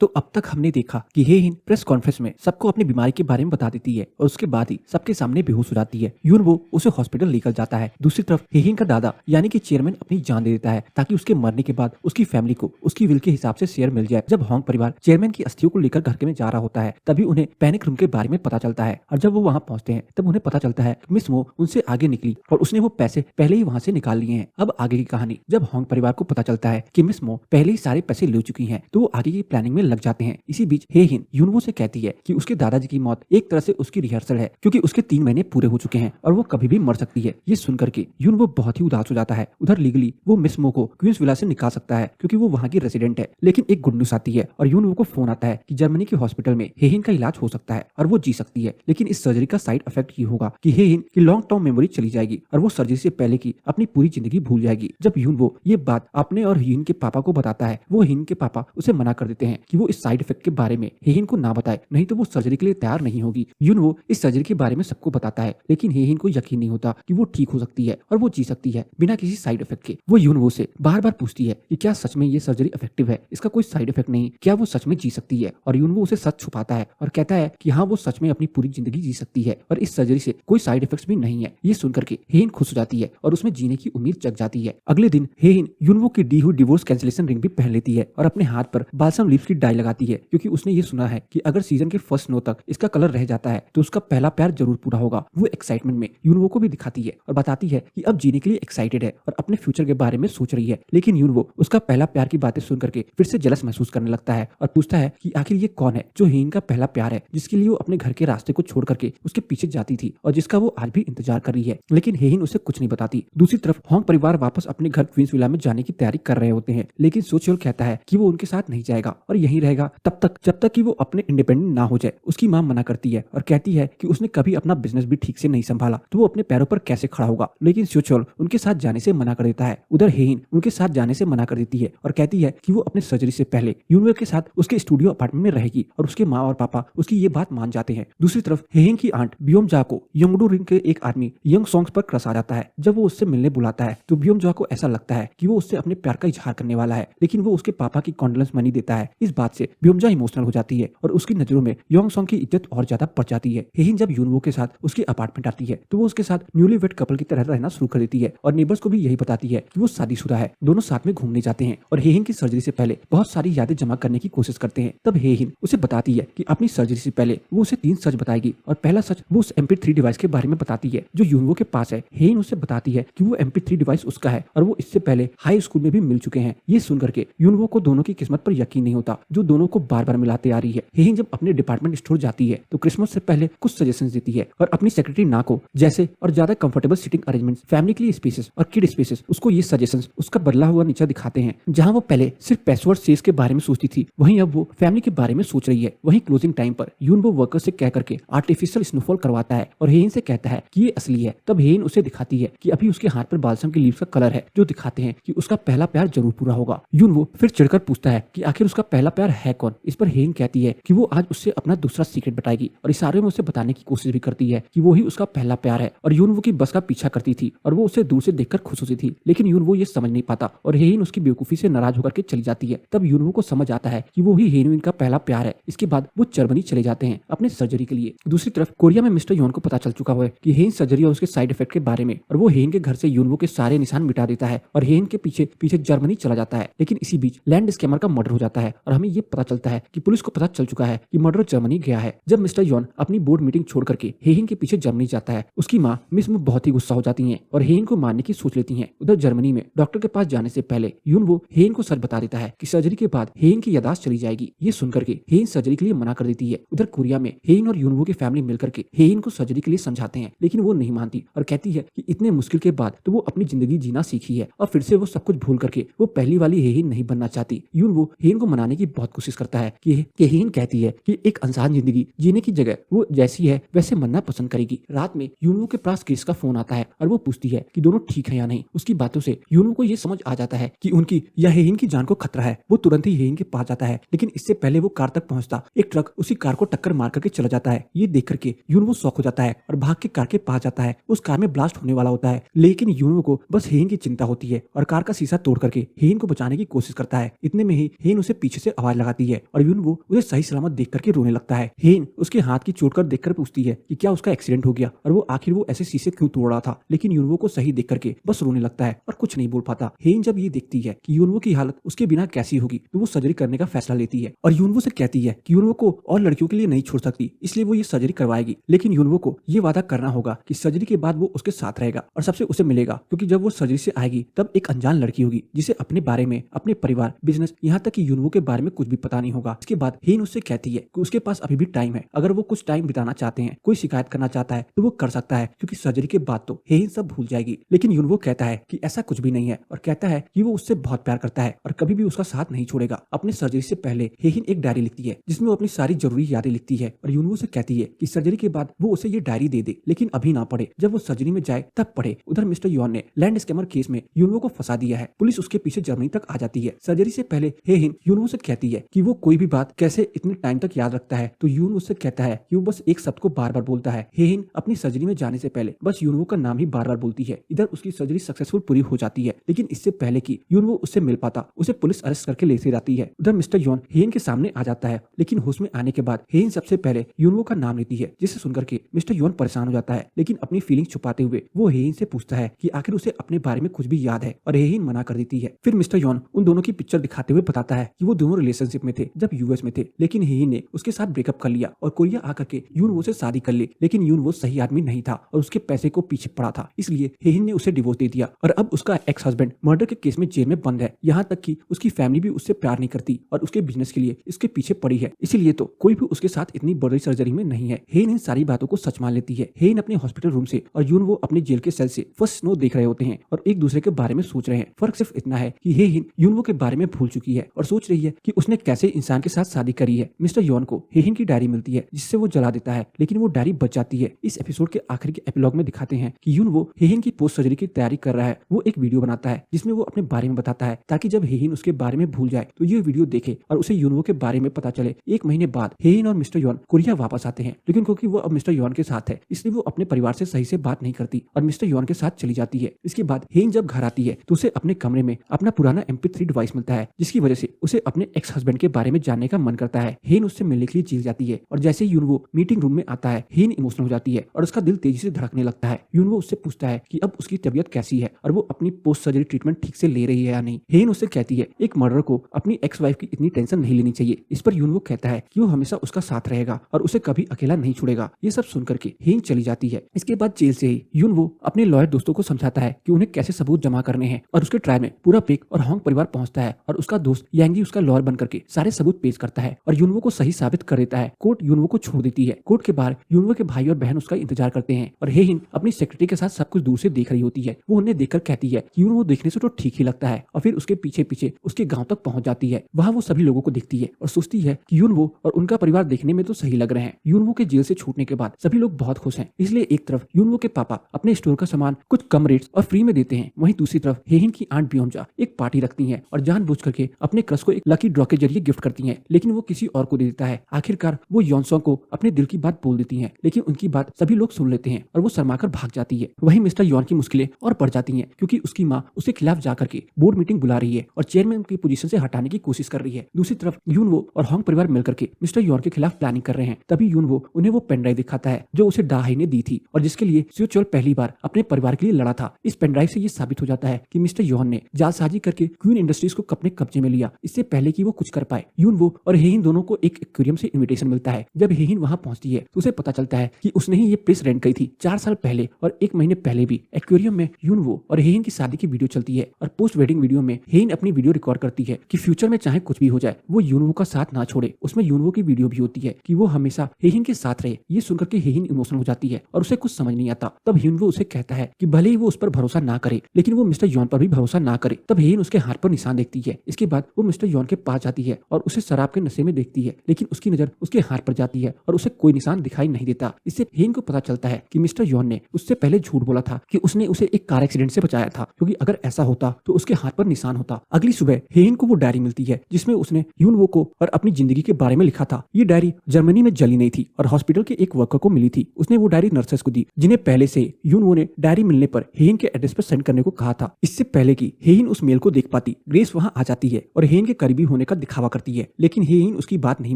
तो अब तक हमने देखा कि हेहिन प्रेस कॉन्फ्रेंस में सबको अपनी बीमारी के बारे में बता देती है और उसके बाद ही सबके सामने बेहोश हो जाती है। यूनवो उसे हॉस्पिटल लेकर जाता है। दूसरी तरफ हेहिन का दादा यानी कि चेयरमैन अपनी जान दे देता है ताकि उसके मरने के बाद उसकी फैमिली को उसकी विल के हिसाब से शेयर मिल जाए। जब होंग परिवार चेयरमैन की अस्थियों को लेकर घर में जा रहा होता है तभी उन्हें पैनिक रूम के बारे में पता चलता है और जब वो वहाँ पहुंचते हैं तब उन्हें पता चलता है कि मिस मो उनसे आगे निकली और उसने वो पैसे पहले ही वहाँ से निकाल लिए हैं। अब आगे की कहानी, जब होंग परिवार को पता चलता है कि मिस मो पहले ही सारे पैसे ले चुकी हैं तो वो आगे की प्लानिंग में लग जाते हैं। इसी बीच हेहिन यूनवो से कहती है कि उसके दादाजी की मौत एक तरह से उसकी रिहर्सल है क्योंकि उसके 3 महीने पूरे हो चुके हैं और वो कभी भी मर सकती है। ये सुनकर के यूनवो बहुत ही उदास हो जाता है। उधर लीगली वो मिस मो को क्वींस विला से निकाल सकता है क्योंकि वो वहाँ की रेसिडेंट है, लेकिन एक गुड न्यूज आती है और यूनवो को फोन आता है कि जर्मनी के हॉस्पिटल में हेहिन का इलाज हो सकता है और वो जी सकती है। लेकिन इस सर्जरी का साइड इफेक्ट ये होगा कि हेहिन की लॉन्ग टर्म मेमोरी चली जाएगी और वो सर्जरी से पहले की अपनी पूरी जिंदगी भूल जाएगी। जब यूनवो ये बात अपने और हेहिन के पापा को बताता है वो हेहिन के पापा उसे मना कर देते हैं कि वो इस साइड इफेक्ट के बारे में हेहिन को ना बताए, नहीं तो वो सर्जरी के लिए तैयार नहीं होगी। यूनवो इस सर्जरी के बारे में सबको बताता है लेकिन हेहिन को यकीन नहीं होता कि वो ठीक हो सकती है और वो जी सकती है बिना किसी साइड इफेक्ट के। वो यूनवो से बार बार पूछती है कि क्या सच में ये सर्जरी इफेक्टिव है, इसका कोई साइड इफेक्ट नहीं, क्या वो सच में जी सकती है। और यूनवो उसे सच छुपाता है और कहता है कि हाँ वो सच में अपनी पूरी जिंदगी जी सकती है और इस सर्जरी से कोई साइड इफेक्ट्स भी नहीं है। ये सुनकर के हेहिन खुश हो जाती है और उसमें जीने की उम्मीद जग जाती है। अगले दिन हेहिन यूनवो की दी हुई डिवोर्स कैंसिलेशन रिंग भी पहन लेती है और अपने हाथ पर बाल्सम लीव्स की डाई लगाती है क्योंकि उसने ये सुना है कि अगर सीजन के फर्स्ट स्नो तक इसका कलर रह जाता है तो उसका पहला प्यार जरूर पूरा होगा। वो एक्साइटमेंट में यूनवो को भी दिखाती है और बताती है कि अब जीने के लिए एक्साइटेड है और अपने फ्यूचर के बारे में सोच रही है। लेकिन यूनवो उसका पहला प्यार की बातें सुन करके फिर से जलस महसूस करने लगता है और पूछता है कि आखिर ये कौन है जो हेहिन का पहला प्यार है, जिसके लिए वो अपने घर के रास्ते को छोड़ करके उसके पीछे जाती थी और जिसका वो आज भी इंतजार कर रही है। लेकिन हेहिन उसे कुछ नहीं बताती। दूसरी तरफ होंग परिवार वापस अपने घर क्वींस विला में जाने की तैयारी कर रहे होते हैं, लेकिन सोचियोल कहता है कि वो उनके साथ नहीं जाएगा और यहीं रहेगा तब तक जब तक कि वो अपने इंडिपेंडेंट ना हो जाए। उसकी मां मना करती है और कहती है कि उसने कभी अपना बिजनेस भी ठीक से नहीं संभाला तो वो अपने पैरों पर कैसे खड़ा होगा। लेकिन सोचियोल उनके साथ जाने से मना कर देता है। उधर हेहिन उनके साथ जाने से मना कर देती है और कहती है कि वो अपने सर्जरी से पहले यूनवो के साथ उसके स्टूडियो अपार्टमेंट में रहेगी और उसके माँ और पापा उसकी ये बात मान जाते हैं। दूसरी तरफ हेहिन की आंट बियोमजा को यंगडू रिंग के एक आदमी यंग सॉन्ग्स पर क्रश आ जाता है। जब वो उससे मिलने बुलाता है तो बियोमजा को ऐसा लगता है कि वो उससे अपने प्यार का इजहार करने वाला है, लेकिन वो उसके पापा की कॉन्डोलेंस मनी देता है। इस बात से बियोमजा इमोशनल हो जाती है और उसकी नजरों में यंग सॉन्ग की इज्जत और ज्यादा बढ़ जाती है। हेहिन जब यूनवो के साथ उसके अपार्टमेंट आती है तो वो उसके साथ न्यूली वेड कपल की तरह रहना शुरू कर देती है और नेबर्स को भी यही बताती है कि वो शादीशुदा है। दोनों साथ में घूमने जाते हैं और हेहिन की सर्जरी से पहले बहुत सारी यादें जमा करने की कोशिश करते हैं। तब हेहिन उसे बताती है कि अपनी सर्जरी से पहले वो उसे 3 सच बताएगी और पहला सच वो उस MP3 डिवाइस के बारे में बताती है जो यूनवो के पास है। हेहिन उसे बताती है कि वो MP3 डिवाइस उसका है और वो इससे पहले हाई स्कूल में भी मिल चुके हैं। ये सुनकर के यूनवो को दोनों की किस्मत पर यकीन नहीं होता जो दोनों को बार बार मिलाते आ रही है। हेहिन जब अपने डिपार्टमेंट स्टोर जाती है तो क्रिसमस से पहले कुछ सजेशंस देती है और अपनी सेक्रेटरी ना को जैसे और ज्यादा कंफर्टेबल सीटिंग अरेंजमेंट्स, फैमिली के लिए स्पेसेस और किड स्पेसेस, उसको ये सजेशंस उसका बदला हुआ नीचा दिखाते हैं। जहां वो पहले सिर्फ पासवर्ड सेस के बारे में सोचती थी वहीं अब वो फैमिली के बारे में सोच रही है। वहीं क्लोजिंग टाइम पर यूनवो वर्कर से कह करके आर्टिफिशियल स्नोफॉल करवाता है और हेहिन से कहता है कि ये असली है। तब हेहिन उसे दिखाती है कि अभी उसके हाथ पर बाल्सम की लीव्स का कलर है जो दिखाते हैं कि उसका पहला प्यार जरूर पूरा होगा। यूनवो फिर चिढ़कर पूछता है कि आखिर उसका पहला प्यार है कौन। इस पर हेहिन कहती है कि वो आज उससे अपना दूसरा सीक्रेट बताएगी और इशारे में उसे बताने की कोशिश भी करती है कि वो ही उसका पहला प्यार है और यूनवो की बस का पीछा करती थी और वो उसे दूर से देखकर खुश होती थी। लेकिन यूनवो ये समझ नहीं पाता और हेहिन उसकी बेवकूफी से नाराज होकर के चली जाती है। तब यूनवो को समझ आता है कि वो ही हेनुइन का पहला प्यार है। इसके बाद वो जर्मनी चले जाते हैं अपने सर्जरी के लिए। दूसरी तरफ कोरिया में मिस्टर योन को पता चल चुका है कि हेन सर्जरी और उसके साइड इफेक्ट के बारे में और वो हेन के घर से यूनवो के सारे निशान मिटा देता है और हेन के पीछे पीछे जर्मनी चला जाता है। लेकिन इसी बीच लैंड स्कैमर का मर्डर हो जाता है और हमें ये पता चलता है कि पुलिस को पता चल चुका है कि मर्डर जर्मनी गया है। जब मिस्टर योन अपनी बोर्ड मीटिंग छोड़ करके हेन के पीछे जर्मनी जाता है उसकी माँ मिस मू बहुत ही गुस्सा हो जाती है और हेन को मारने की सोच लेती है। उधर जर्मनी में डॉक्टर के पास जाने से पहले यूनवो हेन को सच बता देता है कि सर्जरी के बाद हेन की यादाश्त चली जाएगी। ये सुनकर के हेन सर्जरी के लिए मना कर देती है। उधर कोरिया में हेन और यूनवो की फैमिली मिलकर के हेन को सर्जरी के लिए समझाते हैं, लेकिन वो नहीं मानती और कहती है कि इतने मुश्किल के बाद तो वो अपनी जिंदगी जीना सीखी है और फिर से वो सब कुछ भूल करके वो पहली वाली हेन नहीं बनना चाहती। यूनवो हेन को मनाने की बहुत कोशिश करता है कि हेन कहती है कि एक आसान जिंदगी जीने की जगह वो जैसी है वैसे मरना पसंद करेगी। रात में यूनवो के पास क्रिस का फोन आता है और वो पूछती है कि दोनों ठीक है या नहीं। उसकी बातों से यूनवो को ये समझ आ जाता है कि उनकी या हेन की जान को खतरा है। वो तुरंत ही हेन के पास जाता है, लेकिन इससे पहले वो कार तक पहुंचता एक ट्रक उसी कार को टक्कर मार करके चला जाता है। ये देख करके यूनवो शॉक हो जाता है और भाग के कार के पास जाता है। उस कार में ब्लास्ट होने वाला होता है, लेकिन यूनवो को बस हेन की चिंता होती है और कार का शीशा तोड़ करके हेन को बचाने की कोशिश करता है। इतने में ही हेन उसे पीछे से आवाज आवाज लगाती है और यूनवो उसे सही सलामत देख करके रोने लगता है। हेन उसके हाथ की चोट कर देखकर पूछती है कि क्या उसका एक्सीडेंट हो गया और वो आखिर वो ऐसे शीशे क्यों तोड़ रहा था, लेकिन यूनवो को सही देख करके बस रोने लगता है और कुछ नहीं बोल पाता। हेन जब ये देखती है कि यूनवो की हालत उसके बिना कैसी होगी तो वो सर्जरी करने का फैसला लेती है और यूनवो से कहती है कि यूनवो को और लड़कियों के लिए नहीं छोड़ सकती, इसलिए वो ये सर्जरी करवाएगी। लेकिन यूनवो को ये वादा करना होगा कि सर्जरी के बाद वो उसके साथ रहेगा और सबसे उसे मिलेगा, क्योंकि जब वो सर्जरी से आएगी तब एक अनजान लड़की होगी जिसे अपने बारे में, अपने परिवार, बिजनेस, यहाँ तक कि यूनवो के बारे में कुछ भी पता नहीं होगा। इसके बाद हेन उससे कहती है कि उसके पास अभी भी टाइम है, अगर वो कुछ टाइम बिताना चाहते हैं, कोई शिकायत करना चाहता है तो वो कर सकता है, क्योंकि सर्जरी के बाद तो हेन सब भूल जाएगी। लेकिन यूनवो कहता है कि ऐसा कुछ भी नहीं है और कहता है कि वो उससे बहुत प्यार करता है और कभी भी उसका साथ नहीं छोड़ेगा। अपने सर्जरी से पहले हेन एक डायरी लिखती है जिसमें वो अपनी सारी जरूरी यादें लिखती है और यूनवो से कहती है कि सर्जरी के बाद वो उसे ये डायरी दे दे, लेकिन अभी ना पढ़े, जब वो सर्जरी में जाए तब पढ़े। उधर मिस्टर यॉन ने लैंड स्कैमर केस में यूनवो को फंसा दिया है। पुलिस उसके पीछे जर्मनी तक आ जाती है। सर्जरी से पहले हेन यूनवो से कहती है कि वो कोई भी बात कैसे इतने टाइम तक याद रखता है, तो यून उससे कहता है कि वो बस एक शब्द को बार बार बोलता है। हेन अपनी सर्जरी में जाने से पहले बस यूनवो का नाम ही बार बार बोलती है। इधर उसकी सर्जरी सक्सेसफुल पूरी हो जाती है, लेकिन इससे पहले कि यूनवो उससे मिल पाता उसे पुलिस अरेस्ट करके लेती जाती है। उधर मिस्टर यॉन हेन के सामने आ जाता है, लेकिन होश में आने के बाद हेन सबसे पहले यूनवो का नाम लेती है, जिसे सुनकर के मिस्टर यॉन परेशान हो जाता है। लेकिन अपनी फीलिंग छुपाते हुए वो हेन से पूछता है कि आखिर उसे अपने बारे में कुछ भी याद है और हेन मना कर देती है। फिर मिस्टर यॉन उन दोनों की पिक्चर दिखाते हुए बताता है कि वो दोनों रिलेशनशिप में थे जब यूएस में थे, लेकिन हेन ने उसके साथ ब्रेकअप कर लिया और कोरिया आकर के यूनवो से शादी कर ली। लेकिन यूनवो सही आदमी नहीं था और उसके पैसे को पीछे पड़ा था, इसलिए हेन ने उसे डिवोर्स दे दिया और अब उसका एक्स हस्बैंड मर्डर के केस में जेल में बंद है। यहाँ तक कि उसकी फैमिली भी उससे प्यार नहीं करती और उसके बिजनेस के लिए इसके पीछे पड़ी है, इसीलिए तो कोई भी उसके साथ इतनी बड़ी सर्जरी में नहीं है। हेन इन सारी बातों को सच मान लेती है। हेन अपने हॉस्पिटल रूम से और यूनवो अपने जेल के सेल से फर्स्ट स्नो देख रहे होते हैं और एक दूसरे के बारे में सोच रहे हैं। फर्क सिर्फ इतना है कि हेन यूनवो के बारे में भूल चुकी है और सोच रही है कि उसने कैसे इंसान के साथ शादी करी है। मिस्टर यॉन को हेन की डायरी मिलती है जिससे वो जला देता है, लेकिन वो डायरी बच जाती है। इस एपिसोड के आखिरी के एपिलॉग में दिखाते हैं कि यूनवो हेन की पोस्ट सर्जरी की तैयारी कर रहा है। वो एक वीडियो बनाता है जिसमें वो अपने बारे में बताता है, ताकि जब हेन उसके बारे में भूल जाए तो ये वीडियो देखे और उसे यूनवो के बारे में पता चले। एक महीने बाद हेन और मिस्टर यॉन कोरिया वापस आते हैं, लेकिन क्योंकि वो अब मिस्टर यॉन के साथ है इसलिए वो अपने परिवार से सही से बात नहीं करती और मिस्टर यॉन के साथ चली जाती है। इसके बाद हेन जब घर आती है तो उसे अपने कमरे में अपना पुराना MP3 डिवाइस मिलता है, जिसकी वजह से उसे अपने एक्स हस्बैंड के बारे में जानने का मन करता है। हेन उससे मिलने के लिए जेल जाती है और जैसे ही यूनवो मीटिंग रूम में आता है हेन इमोशनल हो जाती है और उसका दिल तेजी से धड़कने लगता है। यूनवो उससे पूछता है कि अब उसकी तबीयत कैसी है और वो अपनी पोस्ट सर्जरी ट्रीटमेंट ठीक से ले रही है या नहीं। हेन उससे कहती है एक मर्डर को अपनी एक्स वाइफ की इतनी टेंशन नहीं लेनी चाहिए। इस पर यूनवो कहता है कि वो हमेशा उसका साथ रहेगा और उसे कभी अकेला नहीं छोड़ेगा। ये सब सुनकर के हेन चली जाती है। इसके बाद जेल से ही यूनवो अपने लॉयर दोस्तों को समझाता है कि उन्हें कैसे सबूत जमा करने हैं और उसके ट्रायल में पूरा पेक और होंग परिवार पहुंचता है और उसका दोस्त यांगी उसका लॉयर बनकर के सारे सबूत पेश करता है और यूनवो को सही साबित कर देता है। कोर्ट यूनवो को छोड़ देती है। कोर्ट के बाहर यूनवो के भाई और बहन उसका इंतजार करते हैं और हेन अपनी सेक्रेटरी के साथ सब कुछ दूर से देख रही होती है। वो उन्हें देखकर कहती है कि यूनवो देखने से तो ठीक ही लगता है और फिर उसके पीछे पीछे उसके गांव तक पहुंच जाती है। वहां वो सभी लोगों को देखती है और सोचती है कि यूनवो और उनका परिवार देखने में तो सही लग रहे हैं। यूनवो के जेल से छूटने के बाद सभी लोग बहुत खुश हैं, इसलिए एक तरफ यूनवो के पापा अपने स्टोर का सामान कुछ कम रेट्स और फ्री में देते हैं, वहीं दूसरी तरफ हेन की आंट बियोंजा एक पार्टी रखती हैं और जानबूझ करके अपने क्रश को एक लकी ड्रॉ के जरिए गिफ्ट करती हैं, लेकिन वो किसी और को दे देता है। आखिरकार वो यॉनसोंग को अपने दिल की बात बोल देती हैं, लेकिन उनकी बात सभी लोग सुन लेते हैं और वो शर्माकर भाग जाती है। वहीं मिस्टर यॉन की मुश्किलें और बढ़ जाती हैं, क्योंकि उसकी माँ उसके खिलाफ जाकर के बोर्ड मीटिंग बुला रही है और चेयरमैन की पोजीशन से हटाने की कोशिश कर रही है। दूसरी तरफ यूनवो और होंग परिवार मिलकर के मिस्टर यॉन के खिलाफ प्लानिंग कर रहे हैं। तभी यूनवो उन्हें वो पेनड्राइव दिखाता है जो उसे डाहाई ने दी थी और जिसके लिए सियो चोल पहली बार अपने परिवार के लिए लड़ा था। इस पेनड्राइव से ये साबित हो जाता है कि मिस्टर यॉन ने जालसाजी करके क्वीन इंडस्ट्रीज को अपने कब्जे में लिया, इससे पहले कि वो कुछ कर पाए। यूनवो और हेइन दोनों को एक एक्वेरियम से इनविटेशन मिलता है। जब हेइन वहां पहुंचती है तो उसे पता चलता है कि उसने ही ये प्लेस रेंट की थी 4 साल पहले और 1 महीने पहले भी एक्वेरियम में यूनवो और हेइन की शादी की वीडियो चलती है और पोस्ट वेडिंग वीडियो में हेइन अपनी वीडियो रिकॉर्ड करती है कि फ्यूचर में चाहे कुछ भी हो जाए वो यूनवो का साथ ना छोड़े। उसमें यूनवो की वीडियो भी होती है कि वो हमेशा हेइन के साथ रहे। ये सुनकर के हेइन इमोशनल हो जाती है और उसे कुछ समझ नहीं आता। तब यूनवो उसे कहता है कि भले ही वो उस पर भरोसा ना करे लेकिन वो मिस्टर यॉन पर भी भरोसा ना करे। तब हेइन उसके हाथ पर निशान देखती है। इसके बाद वो मिस्टर यॉन के पास जाती है और उसे शराब के नशे में देखती है, लेकिन उसकी नजर उसके हाथ पर जाती है और उसे कोई निशान दिखाई नहीं देता। इससे हेइन को पता चलता है कि मिस्टर यॉन ने उससे पहले झूठ बोला था कि उसने उसे एक कार एक्सीडेंट से बचाया था, क्योंकि अगर ऐसा होता तो उसके हाथ पर निशान होता। अगली सुबह हेइन को वो डायरी मिलती है जिसमें उसने यूनवो को और अपनी जिंदगी के बारे में लिखा था। ये डायरी जर्मनी में जली नहीं थी और हॉस्पिटल के एक वर्कर को मिली थी। उसने वो डायरी नर्सेस को दी, जिन्हें पहले से यूनवो ने डायरी मिलने पर हेइन के एड्रेस पर सेंड करने को कहा था। इससे पहले कि हेइन उस मेल को देख पाती, ग्रेस वहां आ जाती है और हेइन के करीबी होने का दिखावा करती है, लेकिन हेइन उसकी बात नहीं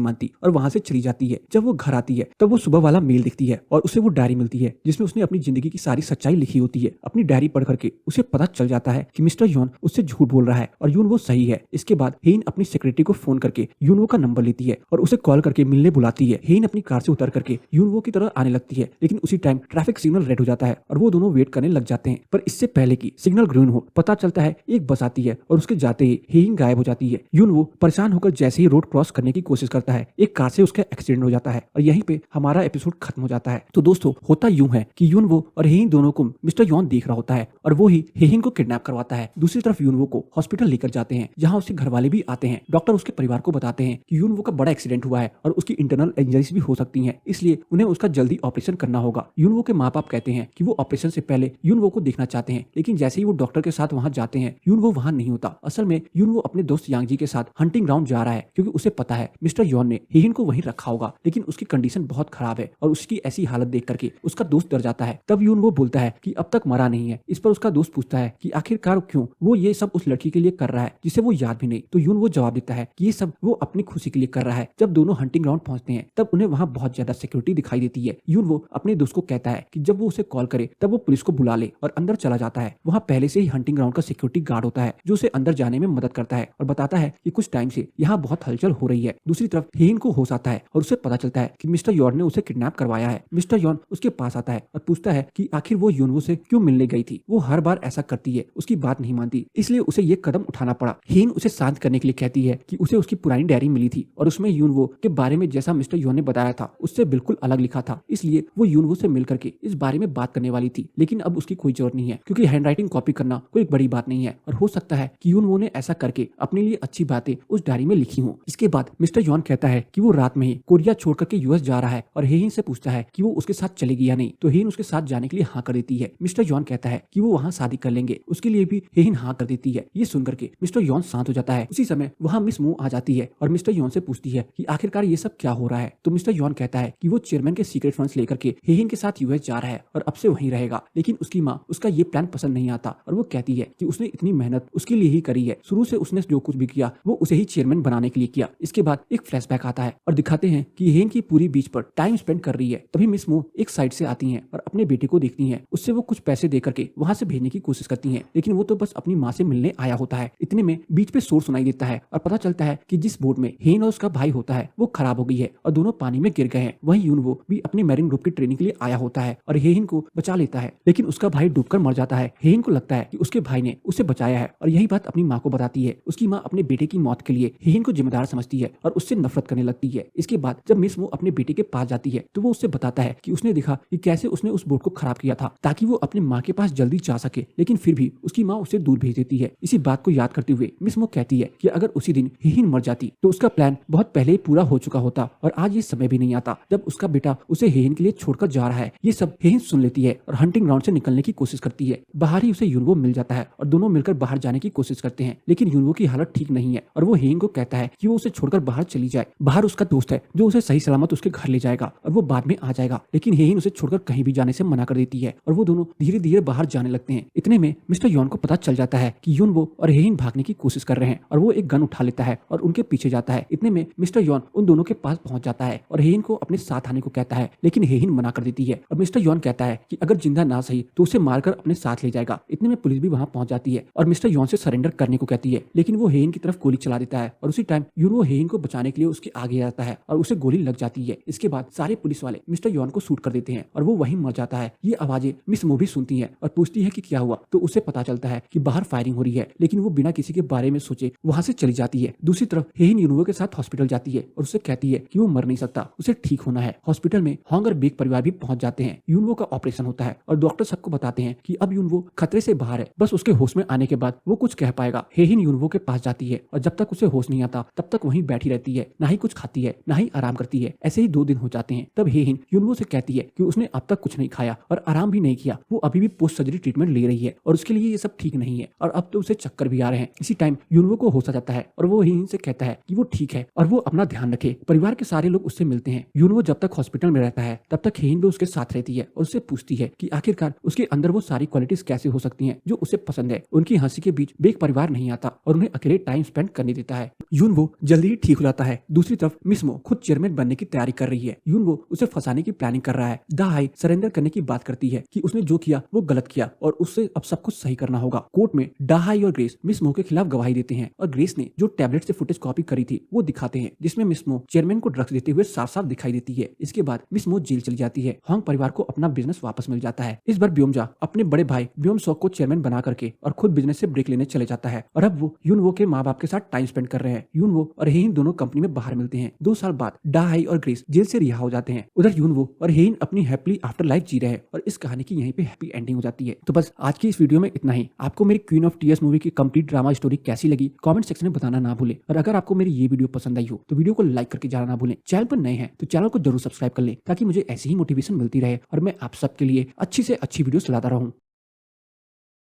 मानती और वहां से चली जाती है। जब वो घर आती है तब वो सुबह वाला मेल दिखती है और उसे वो डायरी मिलती है जिसमें उसने अपनी जिंदगी की सारी सच्चाई लिखी होती है। अपनी डायरी पढ़ करके उसे पता चल जाता है कि मिस्टर यॉन उससे झूठ बोल रहा है और यूनवो सही है। इसके बाद हेइन अपनी सेक्रेटरी को फोन करके यूनवो का नंबर लेती है और उसे कॉल करके मिलने बुलाती है। हेइन अपनी कार से उतर करके यूनवो की तरफ आने लगती है, लेकिन उसी टाइम ट्रैफिक सिग्नल रेड हो जाता है और वो दोनों वेट करने लग जाते हैं। पर इससे पहले कि सिग्नल ग्रीन हो, पता चलता है एक बस आती है और उसके जाते ही हेइन गायब हो जाती है। यूनवो परेशान होकर जैसे ही रोड क्रॉस करने की कोशिश करता है, एक कार से उसका एक्सीडेंट हो जाता है और यहीं पे हमारा एपिसोड खत्म हो जाता है। तो दोस्तों होता यूं है कि यूनवो और हेइन दोनों को मिस्टर यॉन देख रहा होता है और वो ही हेइन को किडनैप करवाता है। दूसरी तरफ यूनवो को हॉस्पिटल लेकर जाते हैं जहां उसके घर वाले भी आते हैं। डॉक्टर उसके परिवार को बताते हैं कि यूनवो का बड़ा एक्सीडेंट हुआ है और उसकी इंटरनल इंजरीज भी हो सकती हैं, इसलिए उन्हें उसका जल्दी ऑपरेशन करना होगा। यूनवो के माँ बाप कहते हैं कि वो ऑपरेशन से पहले यूनवो को देखना चाहते हैं, लेकिन जैसे ही वो डॉक्टर के साथ वहां जाते हैं यूनवो वहां नहीं होता। असल में यूनवो अपने दोस्त यांगजी के साथ हंटिंग ग्राउंड जा रहा है क्योंकि उसे पता है मिस्टर यॉन ने हेइन को वहीं रखा होगा, लेकिन उसकी कंडीशन बहुत खराब है और उसकी ऐसी हालत देख करके उसका दोस्त डर जाता है। तब यूनवो बोलता है कि अब तक मरा नहीं है। इस पर उसका दोस्त पूछता है कि आखिरकार क्यों वो ये सब उस लड़की के लिए कर रहा है जिसे वो याद भी नहीं। तो यूनवो जवाब देता है कि ये सब वो अपनी खुशी के लिए कर रहा है। जब दोनों हंटिंग ग्राउंड पहुंचते हैं तब उन्हें वहां बहुत ज्यादा सिक्योरिटी दिखाई देती है। यूनवो अपने दोस्त को कहता है कि जब वो उसे कॉल करे तब वो पुलिस को बुला ले और अंदर चला जाता है। वहां पहले से ही हंटिंग ग्राउंड का सिक्योरिटी गार्ड होता है जो उसे अंदर जाने में मदद करता है और बताता है कि कुछ टाइम से यहाँ बहुत हलचल हो रही है। दूसरी तरफ हेइन को होश आता है और उसे पता चलता है कि मिस्टर यॉन ने उसे किडनैप करवाया है। मिस्टर यॉन उसके पास आता है और पूछता है कि आखिर वो यूनवो से क्यों मिलने गई थी। वो हर बार ऐसा करती है, उसकी बात नहीं मानती, इसलिए उसे ये कदम उठाना पड़ा। हेइन उसे शांत करने के लिए कहती है कि उसे उसकी पुरानी डायरी मिली थी और उसमें यूनवो के बारे में जैसा मिस्टर यॉन ने बताया था उससे बिल्कुल अलग लिखा था, इसलिए वो यूनवो से मिल करके इस बारे में बात करने वाली थी। लेकिन अब उसकी कोई जरूरत नहीं है क्योंकि हैंडराइटिंग कॉपी करना कोई बड़ी बात नहीं है और हो सकता है कि यूनवो ने ऐसा करके अपने लिए अच्छी बातें उस डायरी में लिखी हों। इसके बाद मिस्टर यॉन कहता है कि वो रात में ही कोरिया छोड़ करके यूएस जा रहा है और हेइन से पूछता है कि वो उसके साथ चलेगी या नहीं। तो हेइन उसके साथ जाने के लिए हाँ कर देती है। मिस्टर यॉन कहता है कि वो वहाँ शादी कर लेंगे, उसके लिए भी हेइन हाँ कर देती है। ये सुनकर के मिस्टर यॉन शांत हो जाता है। उसी समय वहाँ मिस मू आ जाती है और मिस्टर यॉन से पूछती है कि आखिरकार ये सब क्या हो रहा है। तो मिस्टर यॉन कहता है कि वो चेयरमैन के सीक्रेट फंड्स लेकर के हेइन के साथ यूएस जा रहा है और अब से वहीं रहेगा। लेकिन उसकी माँ उसका ये प्लान पसंद नहीं आता और वो कहती है कि उसने इतनी मेहनत उसके लिए ही करी है, शुरू से उसने जो कुछ भी किया वो उसे ही चेयरमैन बनाने के लिए किया। इसके बाद एक फ्लैशबैक आता है और दिखाते हैं कि हेइन की पूरी बीच पर टाइम स्पेंड कर रही है। तभी मिस मू एक साइड से आती हैं और अपने बेटे को देखती हैं। उससे वो कुछ पैसे दे करके वहां से भेजने की कोशिश करती हैं, लेकिन वो तो बस अपनी माँ से मिलने आया होता है। इतने में बीच पे शोर सुनाई देता है और पता चलता है कि जिस बोट में हेइन और उसका भाई होता है वो खराब हो गई है और दोनों पानी में गिर गए हैं। वहीं यूनवो भी अपने मैरिन ग्रुप की ट्रेनिंग के लिए आया होता है और हेइन को बचा लेता है, लेकिन उसका भाई डूबकर मर जाता है। हेइन को लगता है कि उसके भाई ने उसे बचाया है और यही बात अपनी माँ को बताती है। उसकी माँ अपने बेटे की मौत के लिए हेइन को जिम्मेदार समझती है और उससे नफरत करने लगती है। इसके बाद जब मिस मू अपने बेटे के पास जाती है तो वो उससे बताता है कि उसने देखा कि कैसे उसने उस बोट को खराब किया था ताकि वो अपनी माँ के पास जल्दी जा सके, लेकिन फिर भी उसकी माँ उसे दूर भेज देती है। इसी बात को याद करते हुए मिस मू कहती है कि अगर उसी दिन हेइन मर जाती तो उसका प्लान बहुत पहले ही पूरा हो चुका होता और आज ये समय भी नहीं आता जब उसका बेटा उसे हेइन के लिए छोड़कर जा रहा है। ये सब हेइन सुन लेती है और हंटिंग ग्राउंड से निकलने की कोशिश करती है। बाहर ही उसे यूनवो मिल जाता है और दोनों मिलकर बाहर जाने की कोशिश करते हैं, लेकिन यूनवो की हालत ठीक नहीं है और वो हेइन को कहता है कि वो उसे छोड़कर बाहर चली जाए। बाहर उसका दोस्त है जो उसे सही सलामत उसके घर ले जाएगा और वो बाद में आ जाएगा, लेकिन हेइन उसे छोड़कर कहीं भी जाने से मना कर देती है और वो दोनों धीरे धीरे बाहर जाने लगते हैं। इतने में मिस्टर यॉन को पता चल जाता है कि यूनवो और हेइन भागने की कोशिश कर रहे हैं और वो एक गन उठा लेता है और उनके पीछे जाता है। इतने में मिस्टर यॉन उन दोनों के पास पहुंच जाता है और हेइन को अपने साथ आने को कहता है, लेकिन हेइन मना कर देती है और मिस्टर यॉन कहता है कि अगर जिंदा ना सही तो उसे मारकर अपने साथ ले जाएगा। इतने में पुलिस भी वहां पहुंच जाती है और मिस्टर यॉन से सरेंडर करने को कहती है, लेकिन वो हेइन की तरफ गोली चला देता है और उसी टाइम यूनवो हेइन को बचाने के लिए उसके आगे आता है और उसे गोली लग जाती है। इसके बाद सारे पुलिस वाले मिस्टर यॉन को शूट कर देते हैं और वो वहीं मर जाता है। ये आवाजें मिस मू भी सुनती है और पूछती है कि क्या हुआ, तो उसे पता चलता है कि बाहर फायरिंग हो रही है, लेकिन वो बिना किसी के बारे में सोचे वहां से चली जाती है। दूसरी तरफ हेइन यूनवो के साथ हॉस्पिटल जाती है और उससे कहती है कि वो मर नहीं सकता, उसे ठीक होना है। हॉस्पिटल में होंग और बेक परिवार भी पहुंच जाते हैं। यूनवो का ऑपरेशन होता है और डॉक्टर सबको बताते हैं कि अब यूनवो खतरे से बाहर है, बस उसके होश में आने के बाद वो कुछ कह पाएगा। हेइन यूनवो के पास जाती है और जब तक उसे होश नहीं आता तब तक वहीं बैठी रहती है, ना ही कुछ खाती है ना ही आराम करती है। ऐसे ही 2 दिन हो जाते हैं। तब हेइन यूनवो से कहती है कि उसने अब तक कुछ नहीं खाया और आराम भी नहीं किया, वो अभी भी पोस्ट सर्जरी ट्रीटमेंट ले रही है और उसके लिए ये सब ठीक नहीं है और अब तो उसे चक्कर भी आ रहे हैं। इसी टाइम यूनवो को होश आ जाता है और वो हेइन से कहता है कि वो ठीक है और वो अपना ध्यान रखे। परिवार के सारे लोग उससे मिलते हैं। यूनवो जब तक हॉस्पिटल में रहता है तब तक हेइन भी उसके साथ रहती है और उससे पूछती है कि आखिरकार उसके अंदर वो सारी क्वालिटीज कैसे हो सकती हैं जो उसे पसंद है। उनकी हंसी के बीच बेक परिवार नहीं आता और उन्हें अकेले टाइम स्पेंड करने देता देता है। यूनवो जल्दी ही ठीक हो जाता है। दूसरी तरफ मिसमो खुद चेयरमैन बनने की तैयारी कर रही है। यूनवो उसे फंसाने की प्लानिंग कर रहा है। दाहाई सरेंडर करने की बात करती है कि उसने जो किया वो गलत किया और उससे अब सब कुछ सही करना होगा। कोर्ट में दाहाई और ग्रेस मिसमो के खिलाफ गवाही देते हैं और ग्रेस ने जो टैबलेट से फुटेज कॉपी करी थी वो दिखाते हैं, जिसमें मिसमो चेयरमैन को ड्रग्स देते हुए साफ साफ दिखाई देती है। इसके बाद मिसमो जेल चली जाती है। हांग परिवार को अपना बिजनेस वापस मिल जाता है। इस बार ब्योमजा अपने बड़े भाई ब्योम सॉक को चेयरमैन बना करके और खुद बिजनेस से ब्रेक लेने चले जाता है और अब वो यूनवो के माँ बाप के साथ टाइम स्पेंड कर रहे हैं। यूनवो और हेइन दोनों कंपनी में बाहर मिलते हैं। 2 साल बाद दाहाई और ग्रेस जेल से रिहा हो जाते हैं। उधर यूनवो और हेइन अपनी हैप्पीली आफ्टर लाइफ जी रहे हैं और इस कहानी की यहीं पे हैप्पी एंडिंग हो जाती है। तो बस आज की इस वीडियो में इतना ही। आपको मेरी क्वीन ऑफ टीयर्स मूवी की कंप्लीट ड्रामा स्टोरी कैसी लगी कमेंट सेक्शन में बताना ना भूलें और अगर आपको मेरी ये वीडियो पसंद आई हो तो वीडियो को लाइक करके जाना ना भूलें। चैनल पर नए हैं तो चैनल को जरूर सब्सक्राइब कर लें ताकि मुझे ऐसी ही मोटिवेशन मिलती रहे और मैं आप सबके लिए अच्छी से अच्छी वीडियोस लाता रहूं।